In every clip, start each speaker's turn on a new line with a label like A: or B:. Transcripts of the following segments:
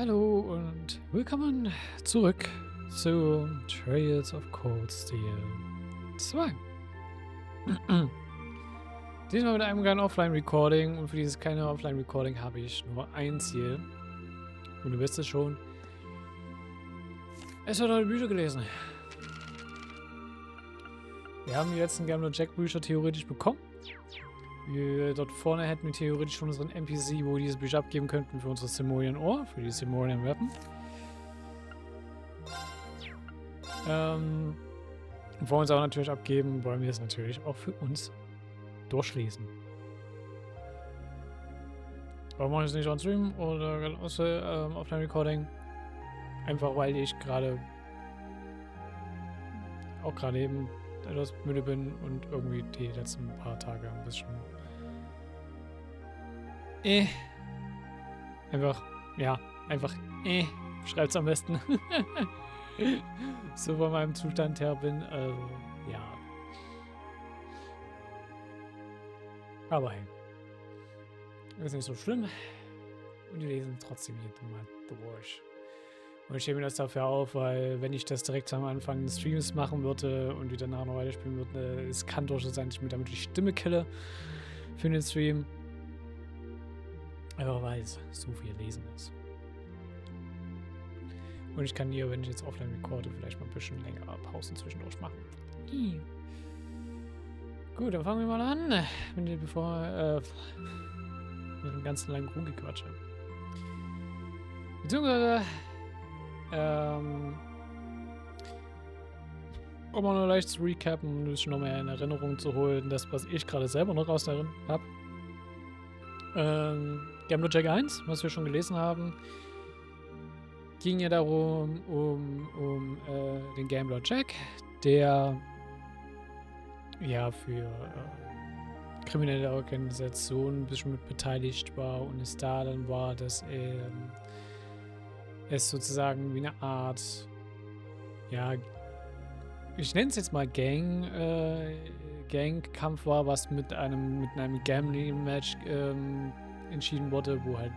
A: Hallo und willkommen zurück zu Trails of Cold Steel 2. Diesmal mit einem kleinen Offline-Recording, und für dieses kleine Offline-Recording habe ich nur ein Ziel. Und du wisst es schon. Es wird heute Bücher gelesen. Wir haben die letzten Gambler Jack Bücher theoretisch bekommen. Dort vorne hätten wir theoretisch schon unseren NPC, wo wir dieses Bücher abgeben könnten für unsere Simorian Ohr, für die Simorian Weapon. Und vor uns aber natürlich abgeben, wollen wir es natürlich auch für uns durchlesen. Warum mache ich es nicht on Stream oder Offline Recording? Einfach weil ich gerade eben etwas müde bin und irgendwie die letzten paar Tage ein bisschen schreibt's am besten. So von meinem Zustand her bin, also, ja. Aber hey, ist nicht so schlimm. Und die lesen trotzdem hier mal durch. Und ich hebe mir das dafür auf, weil wenn ich das direkt am Anfang des Streams machen würde und die danach noch weiterspielen würde, es kann durchaus sein, dass ich mir damit die Stimme kille für den Stream. Aber weil es so viel lesen ist. Und ich kann hier, wenn ich jetzt offline recorde, vielleicht mal ein bisschen längere Pausen zwischendurch machen. Gut, dann fangen wir mal an. Mit dem ganzen langen Rumgequatsche. Beziehungsweise um mal nur leicht zu recappen, um ein bisschen noch mehr in Erinnerung zu holen, das, was ich gerade selber noch aus darin habe. Gambler Jack 1, was wir schon gelesen haben, ging ja darum, um den Gambler Jack, der ja für kriminelle Organisationen ein bisschen mit beteiligt war und es da dann war, dass es sozusagen wie eine Art, ja, ich nenne es jetzt mal Gang-Kampf war, was mit einem Gambling-Match entschieden wurde, wo halt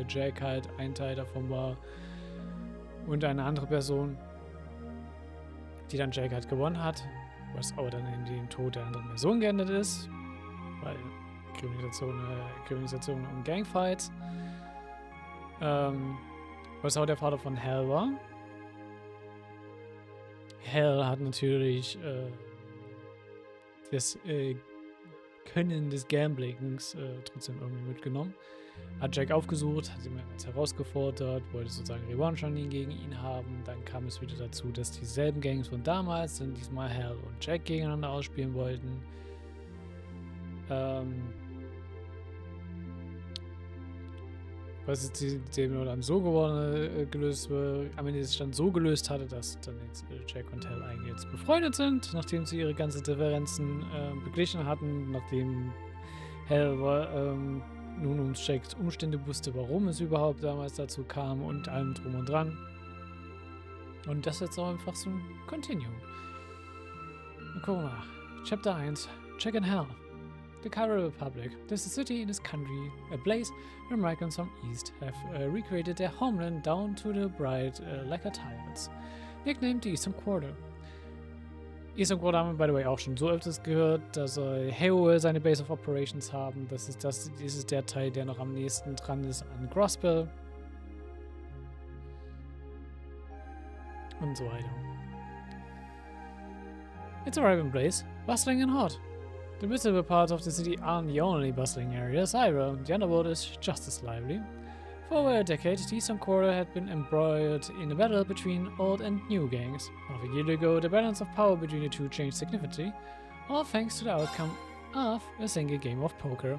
A: Jack halt ein Teil davon war und eine andere Person, die dann Jack halt gewonnen hat, was aber dann in den Tod der anderen Person geendet ist, weil Kriminalisation und Gangfights. Was auch der Vater von Hal war. Hal hat natürlich das Können des Gamblings trotzdem irgendwie mitgenommen. Hat Jack aufgesucht, hat ihn mehrmals herausgefordert, wollte sozusagen Revanche an ihn gegen ihn haben. Dann kam es wieder dazu, dass dieselben Gangs von damals dann diesmal Hal und Jack gegeneinander ausspielen wollten. Was jetzt dem dann so gelöst wurde, am Ende sich dann so gelöst hatte, dass dann jetzt Jack und Hal eigentlich jetzt befreundet sind, nachdem sie ihre ganzen Differenzen beglichen hatten, nachdem Hal nun um Jacks Umstände wusste, warum es überhaupt damals dazu kam und allem drum und dran. Und das ist jetzt auch einfach so ein Continuum. Gucken wir mal. Chapter 1. Jack and Hal. The Cairo Republic. This is a city in this country, ablaze, and migrants from east have recreated their homeland down to the bright lacquer tiles, nicknamed the Eastern Quarter. Eastern Quarter haben wir, by the way, auch schon so öfters gehört, dass Heo seine Base of Operations haben. Das ist der Teil, der noch am nächsten dran ist an Grospel. Und so weiter. It's a rival place, bustling and hot. The visible parts of the city aren't the only bustling areas either. The underworld is just as lively. For over a decade, the Eastern Quarter had been embroiled in a battle between old and new gangs. Half a year ago, the balance of power between the two changed significantly, all thanks to the outcome of a single game of poker.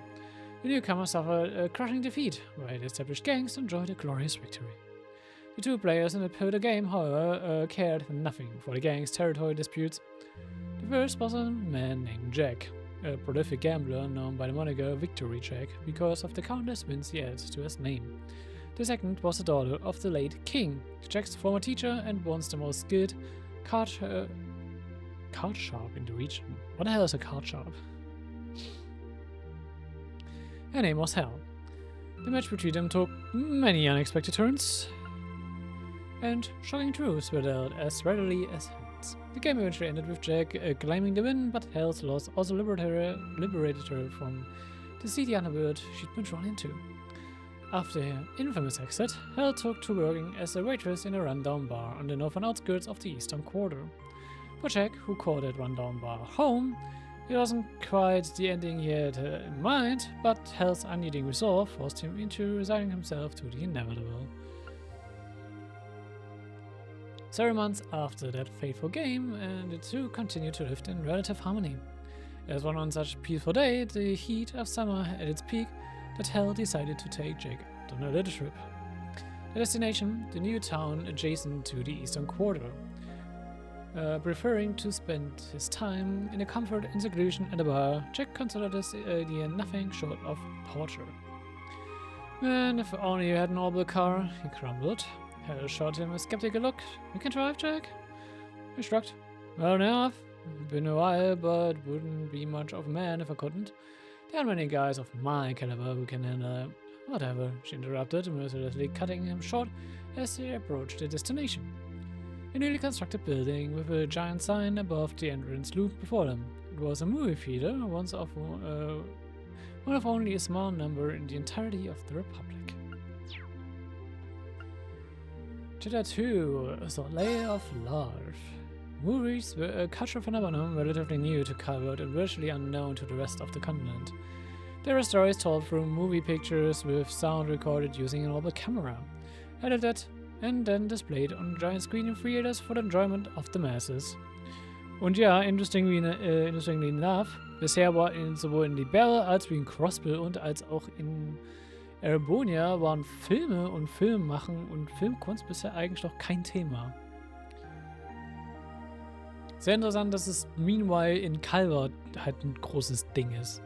A: The newcomers suffered a crushing defeat, while the established gangs enjoyed a glorious victory. The two players in the pivotal game, however, cared nothing for the gang's territory disputes. The first was a man named Jack, a prolific gambler known by the moniker Victory Jack because of the countless wins he had to his name. The second was the daughter of the late King, Jack's former teacher and once the most skilled card sharp in the region. What the hell is a card sharp? Her name was Hal. The match between them took many unexpected turns. and shocking truths were dealt as readily as hints. The game eventually ended with Jack claiming the win, but Hell's loss also liberated her from the seedy underworld she'd been drawn into. After her infamous exit, Hell took to working as a waitress in a rundown bar on the northern outskirts of the Eastern Quarter. For Jack, who called that rundown bar home, it wasn't quite the ending he had in mind, but Hell's unyielding resolve forced him into resigning himself to the inevitable. Several months after that fateful game, the two continued to live in relative harmony. It was one such peaceful day, the heat of summer at its peak, that Hell decided to take Jake out on a little trip. The destination, the new town adjacent to the Eastern Quarter. Preferring to spend his time in the comfort and seclusion at a bar, Jack considered this idea nothing short of torture. And if only you had an orbital car, he grumbled. Hell shot him a skeptical look. You can drive, Jack? He shrugged. Well enough. Been a while, but wouldn't be much of a man if I couldn't. There aren't many guys of my caliber who can handle it. Whatever, she interrupted, mercilessly cutting him short as they approached the destination. A newly constructed building with a giant sign above the entrance loomed before them. It was a movie theater, one of only a small number in the entirety of the Republic. Chapter 2: Soleil of Love. Movies were a cultural phenomenon relatively new to Calvert and virtually unknown to the rest of the continent. There were stories told through movie pictures with sound recorded using an orbital camera, edited and then displayed on a giant screen in theaters for the enjoyment of the masses. Und ja, interestingly enough, bisher war sowohl in Liberia als wie in Crossbill und als auch in Erebonia waren Filme und Filmmachen und Filmkunst bisher eigentlich noch kein Thema. Sehr interessant, dass es meanwhile in Calvert halt ein großes Ding ist.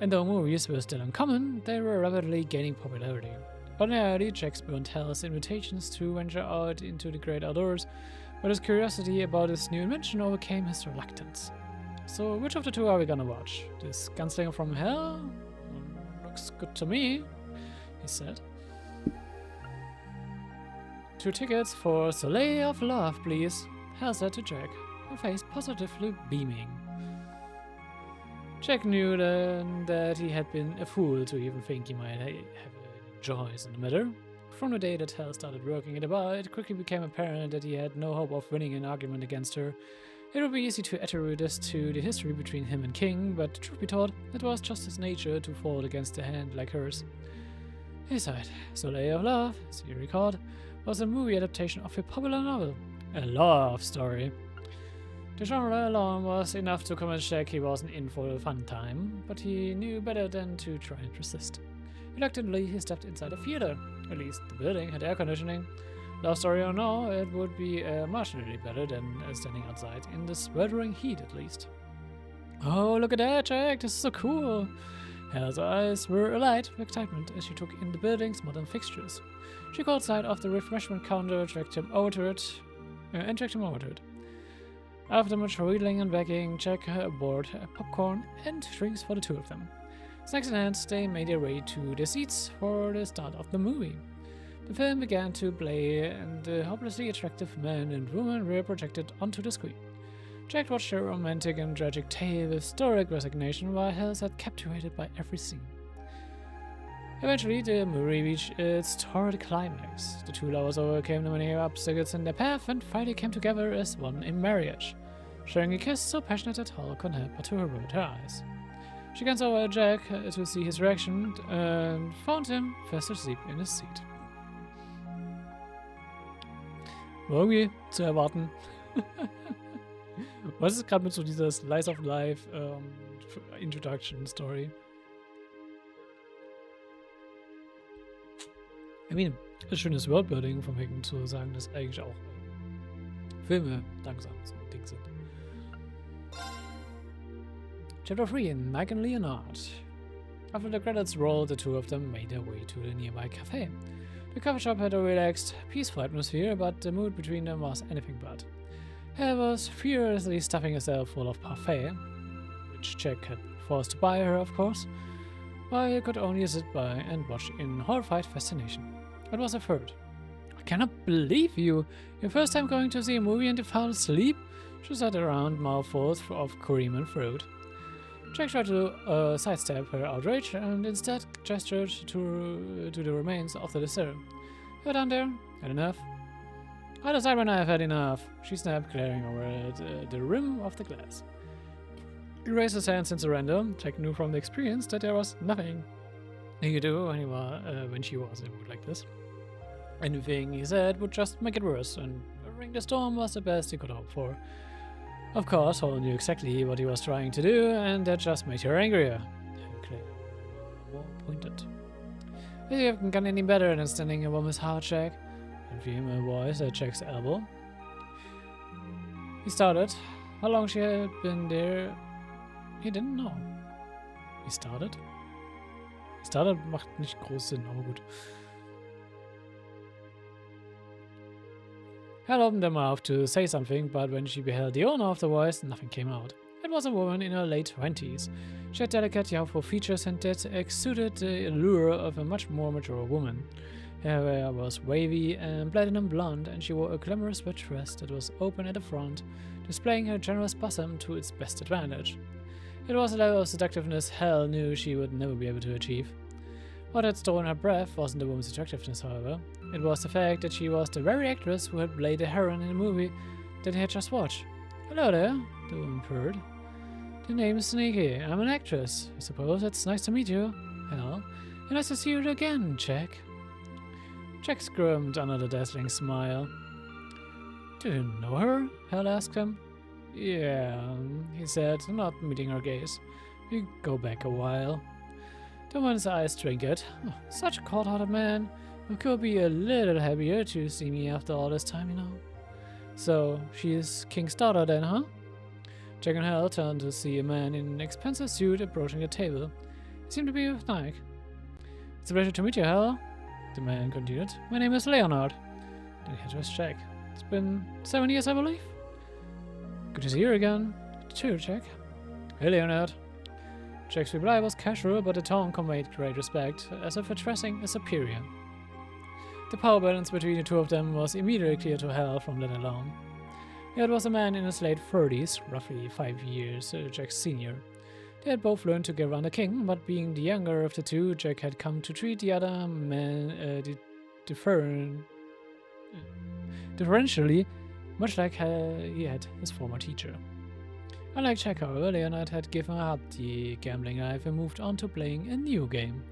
A: And though movies were still uncommon, they were rapidly gaining popularity. Ordinarily, Jack spurned Hell's invitations to venture out into the great outdoors, but his curiosity about his new invention overcame his reluctance. So, which of the two are we gonna watch? This gunslinger from Hell? Looks good to me, he said. 2 tickets for Soleil of Love, please, Hell said to Jack, her face positively beaming. Jack knew then that he had been a fool to even think he might have any choice in the matter. From the day that Hell started working at the bar, it quickly became apparent that he had no hope of winning an argument against her. It would be easy to attribute this to the history between him and King, but truth be told, it was just his nature to fall against a hand like hers. He sighed. Soleil of Love, as he recalled, was a movie adaptation of a popular novel, a love story. The genre alone was enough to convince Jack he wasn't in for a fun time, but he knew better than to try and resist. Reluctantly, he stepped inside the theater. At least the building had air conditioning. Love story or no, it would be marginally better than standing outside in the sweltering heat, at least. Oh, look at that, Jack! This is so cool! Hell's eyes were alight with excitement as she took in the building's modern fixtures. She caught sight of the refreshment counter, dragged him over to it. After much wheeling and begging, Jack bought popcorn and drinks for the two of them. Snacks in hand, they made their way to their seats for the start of the movie. The film began to play, and the hopelessly attractive man and woman were projected onto the screen. Jack watched their romantic and tragic tale with stoic resignation, while Hell sat captivated by every scene. Eventually, the movie reached its torrid climax. The two lovers overcame the many obstacles in their path and finally came together as one in marriage, sharing a kiss so passionate that Hell couldn't help but to avert her eyes. She glanced over at Jack to see his reaction and found him fast asleep in his seat. Irgendwie zu erwarten. Was ist gerade mit so dieser Slice of Life Introduction Story? I mean, ist schönes Worldbuilding von wegen zu sagen, dass eigentlich auch Filme langsam so ein Ding sind. Chapter 3: Mike and Leonard. After the credits rolled, the two of them made their way to the nearby cafe. The coffee shop had a relaxed, peaceful atmosphere, but the mood between them was anything but. Hell was furiously stuffing herself full of parfait, which Jack had forced to buy her, of course, while he could only sit by and watch in horrified fascination. It was a third. I cannot believe you. Your first time going to see a movie and you fell asleep? She sat around, mouthfuls of cream and fruit. Jack tried to sidestep her outrage and instead gestured to the remains of the dessert. You're done there? Had enough? I decided when I have had enough, she snapped, glaring over at the rim of the glass. He raised his hands in surrender. Jack knew from the experience that there was nothing he could do when she was in a mood like this. Anything he said would just make it worse, and ring the storm was the best he could hope for. Of course, Hall knew exactly what he was trying to do, and that just made her angrier. More pointed. If you haven't gotten any better than standing a woman's heart, Jack, and female voice at Jack's elbow. He started. How long she had been there, he didn't know. He started? He started macht nicht groß Sinn, aber gut. Hal opened her mouth to say something, but when she beheld the owner of the voice, nothing came out. It was a woman in her late 20s. She had delicate, youthful features and that exuded the allure of a much more mature woman. Her hair was wavy and platinum blonde, and she wore a glamorous red dress that was open at the front, displaying her generous bosom to its best advantage. It was a level of seductiveness Hal knew she would never be able to achieve. What had stolen her breath wasn't the woman's attractiveness, however. It was the fact that she was the very actress who had played the heroine in the movie that he had just watched. Hello there, the woman purred. The name is Sneaky. I'm an actress. I suppose it's nice to meet you, Hal. And nice to see you again, Jack. Jack squirmed under the dazzling smile. Do you know her? Hal asked him. Yeah, he said, not meeting her gaze. We go back a while. The woman's eyes twinkled. Oh, such a cold-hearted man. Who could be a little happier to see me after all this time, you know. So, she is King's daughter then, huh? Jack and Hal turned to see a man in an expensive suit approaching the table. He seemed to be with Nike. It's a pleasure to meet you, Hal, the man continued. My name is Leonard. Then he addressed Jack. It's been 7 years, I believe. Good to see you again. Too, Jack. Hey, Leonard. Jack's reply was casual, but the tone conveyed great respect, as if addressing a superior. The power balance between the two of them was immediately clear to Hal from that alone. It was a man in his late 30s, roughly 5 years Jack's senior. They had both learned to get around the king, but being the younger of the two, Jack had come to treat the other man differentially, much like he had his former teacher. Unlike Jack, however, Leonard had given up the gambling life and moved on to playing a new game.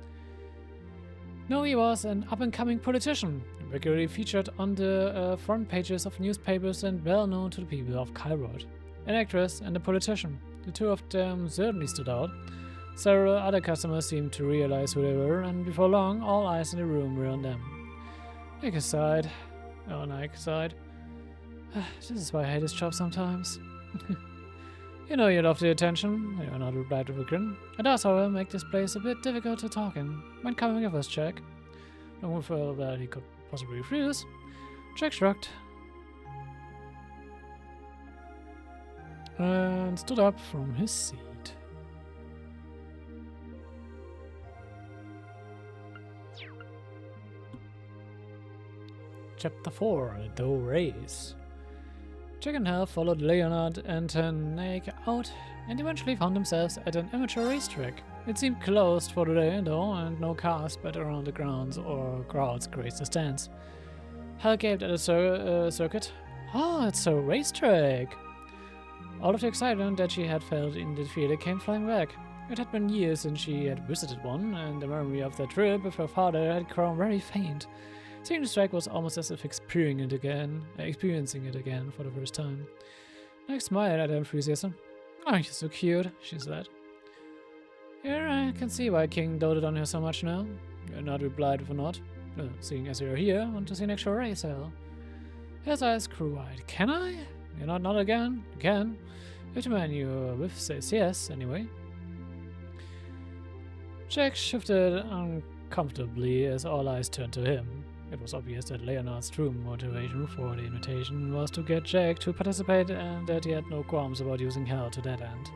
A: No, he was an up-and-coming politician, regularly featured on the front pages of newspapers and well known to the people of Kylrod. An actress and a politician, the two of them certainly stood out. Several other customers seemed to realize who they were, and before long, all eyes in the room were on them. Nike sighed. This is why I hate this job sometimes. You know you love the attention, Leonard replied with a grin. It does, however, make this place a bit difficult to talk in. Mind coming with us, Jack? Looking for that he could possibly refuse. Jack shrugged and stood up from his seat. Chapter 4: The Race. Jack and Hal followed Leonard and Nake out and eventually found themselves at an amateur racetrack. It seemed closed for the day, though, and no cars sped around the grounds or crowds graced the stands. Hal gaped at the circuit. Oh, it's a racetrack! All of the excitement that she had felt in the theater came flying back. It had been years since she had visited one, and the memory of that trip with her father had grown very faint. Seeing the track was almost as if experiencing it again for the first time. Nike smiled at her enthusiasm. Aren't you so cute? She said. Here I can see why King doted on her so much now. Leonard replied with a nod. Seeing as you're here, want to see an actual race, Hal? His eyes grew wide. Can I? Leonard nodded again. You can. If the man you're with says yes, anyway. Jack shifted uncomfortably as all eyes turned to him. It was obvious that Leonard's true motivation for the invitation was to get Jack to participate and that he had no qualms about using Hal to that end.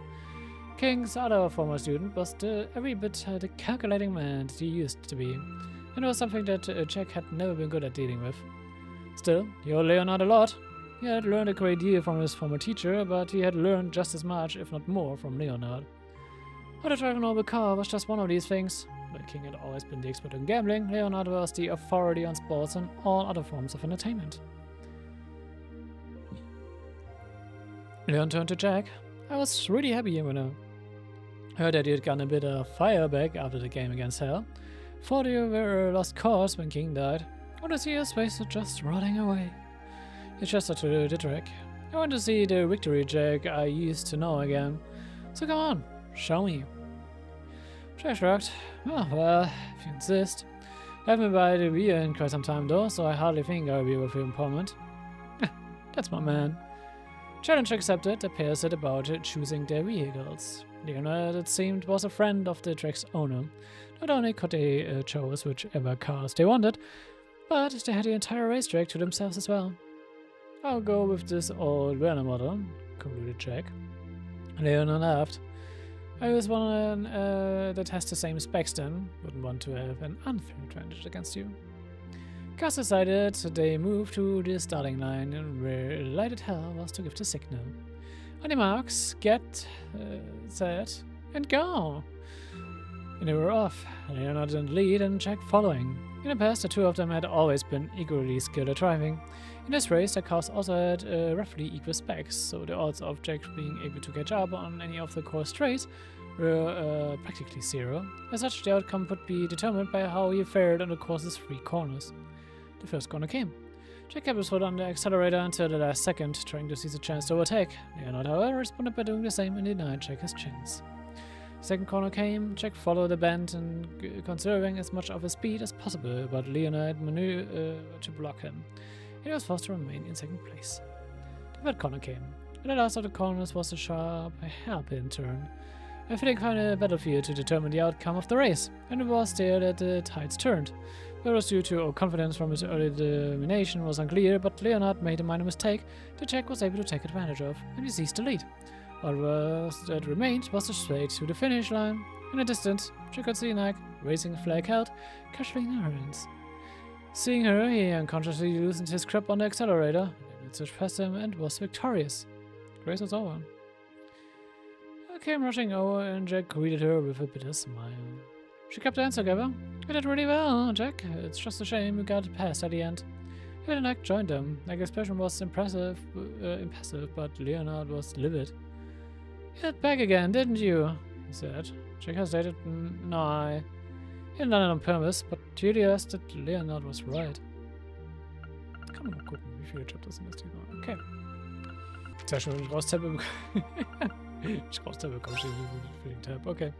A: King's other former student was every bit the calculating man that he used to be, and it was something that Jack had never been good at dealing with. Still, he owed Leonard a lot. He had learned a great deal from his former teacher, but he had learned just as much, if not more, from Leonard. How to drive a noble car was just one of these things. While King had always been the expert in gambling, Leonard was the authority on sports and all other forms of entertainment. Leon turned to Jack. I was really happy when I heard that you had gotten a bit of fire back after the game against Hell. Thought you were a lost cause when King died. I want to see your face just rotting away. He gestured to the track. I want to see the victory Jack I used to know again. So come on, show me. Jack shrugged. Oh, well, if you insist. I haven't been by the wheel in quite some time though, so I hardly think I'll be able to empowerment. That's my man. Challenge accepted, the pair set about choosing their vehicles. Leonard, it seemed, was a friend of the track's owner. Not only could they choose whichever cars they wanted, but they had the entire racetrack to themselves as well. I'll go with this old Werner model, concluded Jack. Leonard laughed. I was one that has the same specs then. Wouldn't want to have an unfair advantage against you. Gus decided they moved to the starting line where lighted hell was to give the signal. On the marks, get set, and go! And they were off, Leonard in the lead and Jack following. In the past, the two of them had always been equally skilled at driving. In this race, the cars also had roughly equal specs, so the odds of Jack being able to catch up on any of the course straights were practically zero. As such, the outcome would be determined by how he fared on the course's 3 corners. The first corner came. Jack kept his foot on the accelerator until the last second, trying to seize a chance to overtake. Leonard, however, responded by doing the same and denied Jack his chance. The second corner came. Jack followed the bend and conserving as much of his speed as possible, but Leonard maneuvered to block him. He was forced to remain in second place. The third corner came. And the last of the corners was a sharp, hairpin turn. A fitting final battlefield to determine the outcome of the race, and it was there that the tides turned. Whether it was due to confidence from his early domination was unclear, but Leonard made a minor mistake that Jack was able to take advantage of, and he seized the lead. All that remained was the straight to the finish line. In the distance, Jack could see Nike, raising a flag held, casually in her hands. Seeing her, he unconsciously loosened his grip on the accelerator, and it past him and was victorious. The race was over. I came rushing over and Jack greeted her with a bitter smile. She kept her hands together. You did really well, Jack. It's just a shame you got past at the end. He and Nike joined them. Nike's expression was impassive, but Leonard was livid. You hit back again, didn't you? He said. Jack hesitated. No, I hadn't done it on purpose, but he realized that Leonard was right. Kann man mal gucken, wie viele Chapters sind das diesmal. Okay. Sehr schön, wenn ich raustappe. Ich raustappe, komm schon für den Tab. Okay.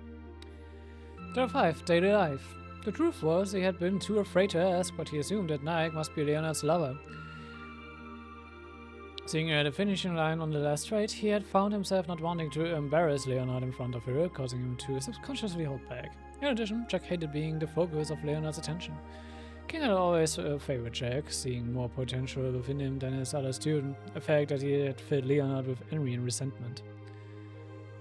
A: Chapter 5, Daily Life. The truth was, he had been too afraid to ask, but he assumed that Nike must be Leonard's lover. Seeing her at the finishing line on the last straight, he had found himself not wanting to embarrass Leonard in front of her, causing him to subconsciously hold back. In addition, Jack hated being the focus of Leonard's attention. King had always favored Jack, seeing more potential within him than his other student, a fact that he had filled Leonard with envy and resentment.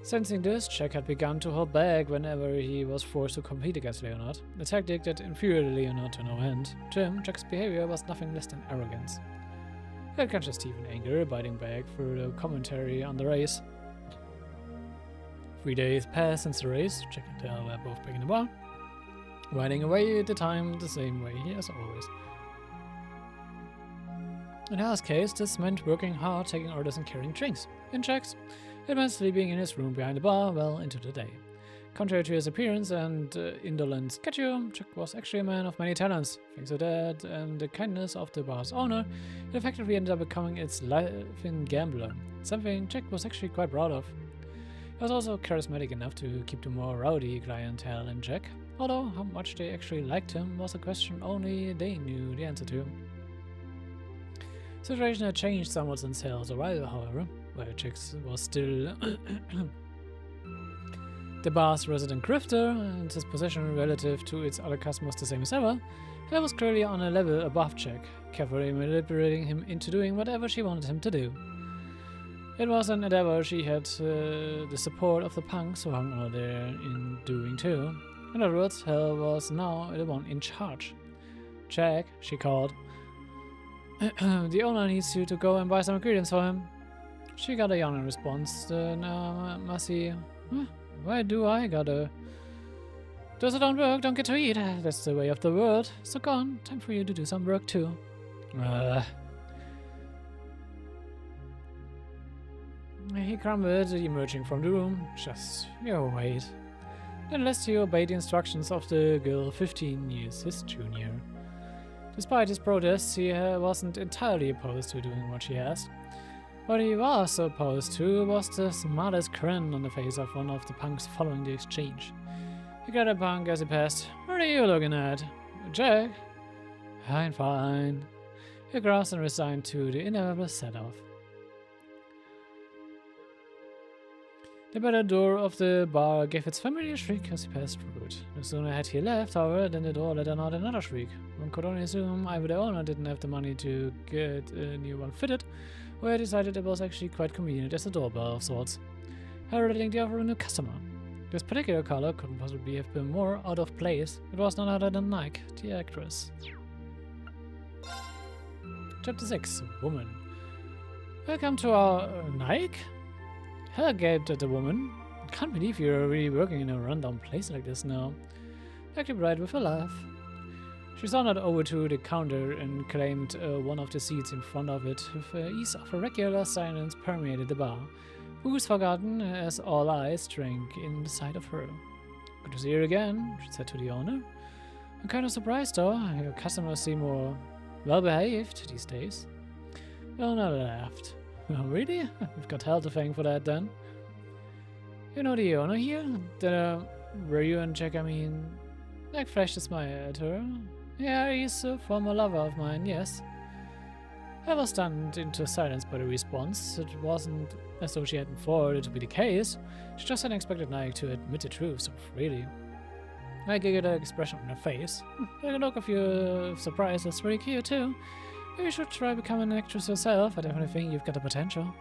A: Sensing this, Jack had begun to hold back whenever he was forced to compete against Leonard, a tactic that infuriated Leonard to no end. To him, Jack's behavior was nothing less than arrogance. He had conscious even anger, biting back through the commentary on the race. 3 days passed since the race. Jack and Dale were both back in the bar, riding away at the time the same way as always. In Hal's case, this meant working hard, taking orders and carrying drinks. In Jack's, it meant sleeping in his room behind the bar well into the day. Contrary to his appearance and indolent schedule, Jack was actually a man of many talents. Thanks to that and the kindness of the bar's owner, he effectively ended up becoming its life-in gambler, something Jack was actually quite proud of. He was also charismatic enough to keep the more rowdy clientele in check, although how much they actually liked him was a question only they knew the answer to. The situation had changed somewhat since Hale's arrival, however, where Jack was still the bar's resident grifter and his position relative to its other customers the same as ever. Hale was clearly on a level above Jack, carefully manipulating him into doing whatever she wanted him to do. It was an endeavor she had the support of the punks who hung out there in doing too. In other words, Hale was now the one in charge. Jack, she called. The owner needs you to go and buy some ingredients for him. She got a yawn in response. Then, Massey, why do I gotta? Does it don't work, don't get to eat. That's the way of the world. So go on, time for you to do some work too. He grumbled, emerging from the room. Just, you wait. Then Leslie obeyed the instructions of the girl 15 years his junior. Despite his protests, he wasn't entirely opposed to doing what she asked. What he was opposed to was the smartest grin on the face of one of the punks following the exchange. He got a punk as he passed. What are you looking at? Jack? Fine. He grasped and resigned to the inevitable set-off. The battered door of the bar gave its familiar shriek as he passed through it. No sooner had he left, however, than the door let out another shriek. One could only assume either the owner didn't have the money to get a new one fitted, or he decided it was actually quite convenient as a doorbell of sorts, heralding the offer of a new customer. This particular color couldn't possibly have been more out of place. It was none other than Nike, the actress. Chapter 6. Woman. Welcome to our Nike? Hell, gaped at the woman. Can't believe you're really working in a rundown place like this now. Nike replied with a laugh. She sauntered over to the counter and claimed one of the seats in front of it. With the ease of a regular silence permeated the bar. Booze forgotten as all eyes drank in sight of her. Good to see you again, she said to the owner. I'm kind of surprised though, your customers seem more well-behaved these days. The owner laughed. Oh, really? We've got hell to thank for that then. You know the owner here? Were you and Jack, Like flashed a smile at her. Yeah, he's a former lover of mine, yes. I was stunned into silence by the response. It wasn't as though she hadn't thought it to be the case. She just hadn't expected Nike to admit the truth so freely. I giggled at the expression on her face. The look of your surprise is really cute too. Maybe you should try becoming an actress yourself. I definitely think you've got the potential.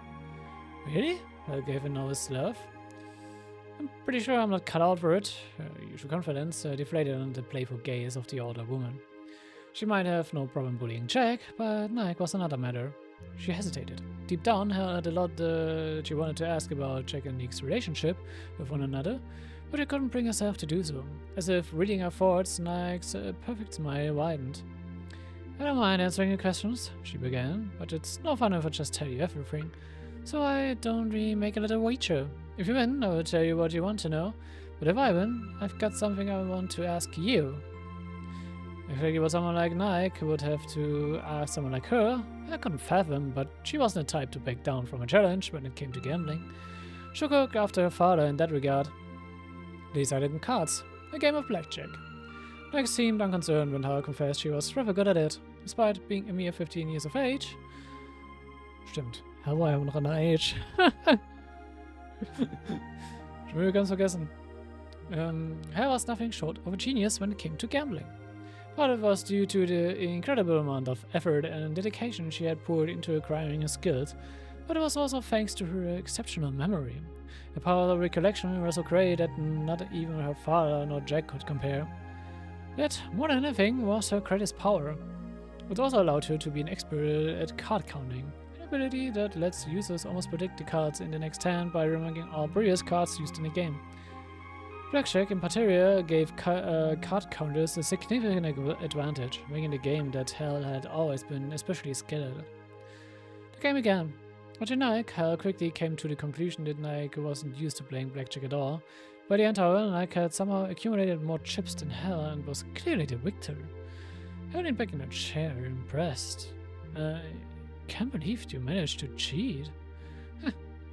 A: Really? I gave a nervous laugh. I'm pretty sure I'm not cut out for it. Her usual confidence deflated under the playful gaze of the older woman. She might have no problem bullying Jack, but Nike was another matter. She hesitated. Deep down, her had a lot she wanted to ask about Jack and Nick's relationship with one another, but she couldn't bring herself to do so. As if reading her thoughts, Nike's perfect smile widened. I don't mind answering your questions, she began, but it's no fun if I just tell you everything. So I don't really make a little wager. If you win, I will tell you what you want to know. But if I win, I've got something I want to ask you. I figured what someone like Nike would have to ask someone like her. I couldn't fathom, but she wasn't the type to back down from a challenge when it came to gambling. She looked after her father in that regard. They decided in cards, a game of blackjack. Nike seemed unconcerned when Hal confessed she was rather good at it, despite being a mere 15 years of age. Stimmt, Hal war ja noch an der Age. Schon wieder ganz vergessen. Hal was nothing short of a genius when it came to gambling. Part of it was due to the incredible amount of effort and dedication she had poured into acquiring her skills, but it was also thanks to her exceptional memory. Her power of recollection was so great that not even her father nor Jack could compare. Yet, more than anything, was her greatest power. It also allowed her to be an expert at card counting, an ability that lets users almost predict the cards in the next hand by remembering all previous cards used in the game. Blackjack in particular gave card counters a significant advantage, making the game that Hal had always been especially skilled at. The game began. Watching Nike, Hal quickly came to the conclusion that Nike wasn't used to playing blackjack at all. By the end, however, Nike had somehow accumulated more chips than Hal and was clearly the victor. Hal leaned back in her chair, impressed. Can't believe you managed to cheat.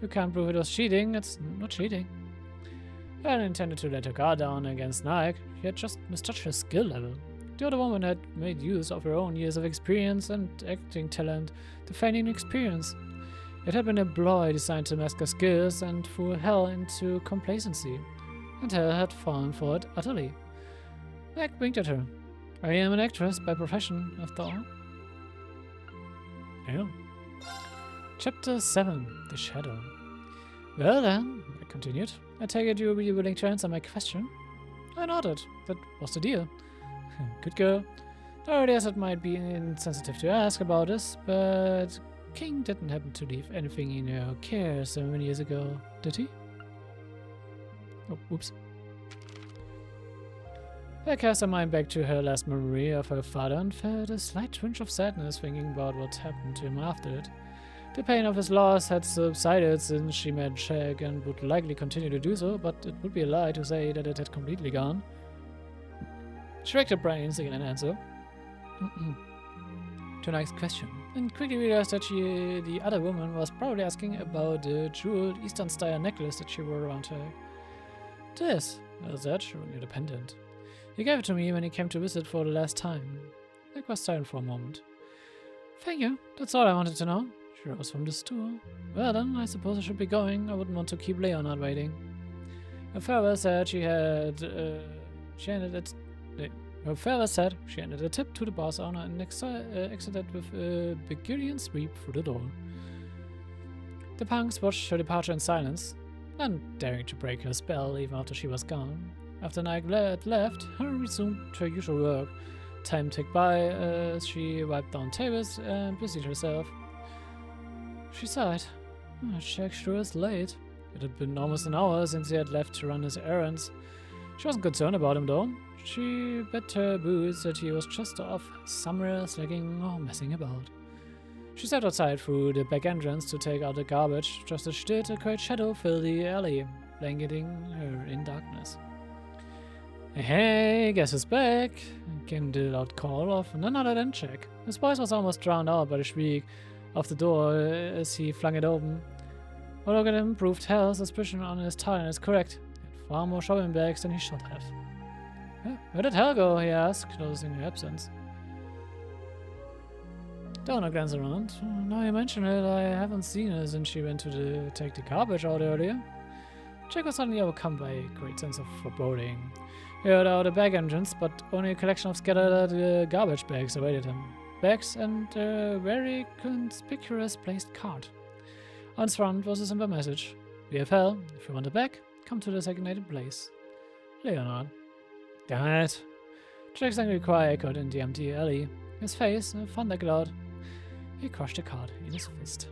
A: You can't prove it was cheating, it's not cheating. Hal intended to let her guard down against Nike. She had just misjudged her skill level. The other woman had made use of her own years of experience and acting talent to feign inexperience. It had been a ploy designed to mask her skills and fool Hal into complacency, and Hal had fallen for it utterly. Nike winked at her. I am an actress by profession, after all. Yeah. Chapter 7. The Shadow. Well then, I continued, I take it you will be willing to answer my question? I nodded. That was the deal. Good girl. I realize it might be insensitive to ask about this, but King didn't happen to leave anything in your care so many years ago, did he? Oh, oops. I cast her mind back to her last memory of her father and felt a slight twinge of sadness thinking about what happened to him after it. The pain of his loss had subsided since she met Jack and would likely continue to do so, but it would be a lie to say that it had completely gone. She racked her brains seeking an answer to her next question, and quickly realized that the other woman was probably asking about the jeweled Eastern style necklace that she wore around her. This, was that, showing you the pendant. He gave it to me when he came to visit for the last time. Nick was silent for a moment. Thank you, that's all I wanted to know. She rose from the stool. Well then, I suppose I should be going. I wouldn't want to keep Leonard waiting. Her father said she handed a tip to the boss owner and exited with a Bulgarian sweep through the door. The punks watched her departure in silence, not daring to break her spell even after she was gone. After Nike left, her resumed her usual work. Time ticked by as she wiped down tables and busied herself. She sighed. Jack sure is late. It had been almost an hour since he had left to run his errands. She wasn't concerned about him though. She bet her boots that he was just off somewhere slacking or messing about. She stepped outside through the back entrance to take out the garbage. Just as she did, a great shadow filled the alley, blanketing her in darkness. Hey, guess who's back? Came the loud call of none other than Jack. His voice was almost drowned out by the shriek of the door as he flung it open. A look at him proved Hal's suspicion on his tie is correct. He had far more shopping bags than he should have. Where did Hal go? He asked, noticing her absence. Donna glanced around. Now you mention it, I haven't seen her since she went to take the garbage out earlier. Jack was suddenly overcome by a great sense of foreboding. He heard out a back entrance, but only a collection of scattered garbage bags awaited him. Bags and a very conspicuous placed card. On its front was a simple message. We have Hal. If you want it back, come to the designated place. Leonard. Damn it. Jack's angry cry echoed in the empty alley. His face a thundercloud. He crushed the card in his fist.